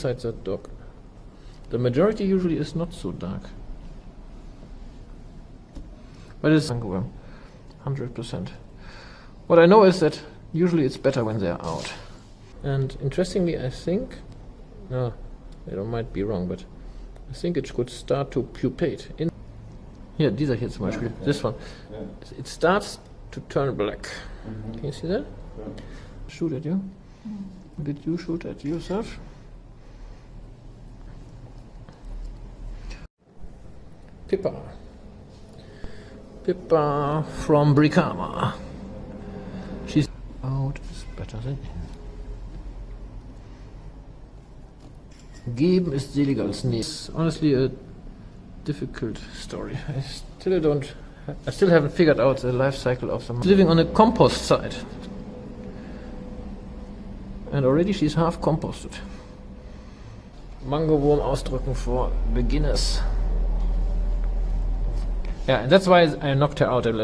inside that dog. The majority usually is not so dark. But it's 100%. What I know is that usually it's better when they're out. And interestingly, I think, no, I might be wrong, but I think it could start to pupate. Here, dieser hier zum Beispiel, this one. It starts to turn black. Can you see that? Shoot at you. Did you shoot at yourself? Pippa. Pippa from Brikama. She's out is better than in. Geben ist seliger als nichts. Honestly, a difficult story. I still haven't figured out the life cycle of them. Living on a compost site. And already she's half composted. Mango Wurm ausdrücken for beginners. Yeah, and that's why I knocked her out a little.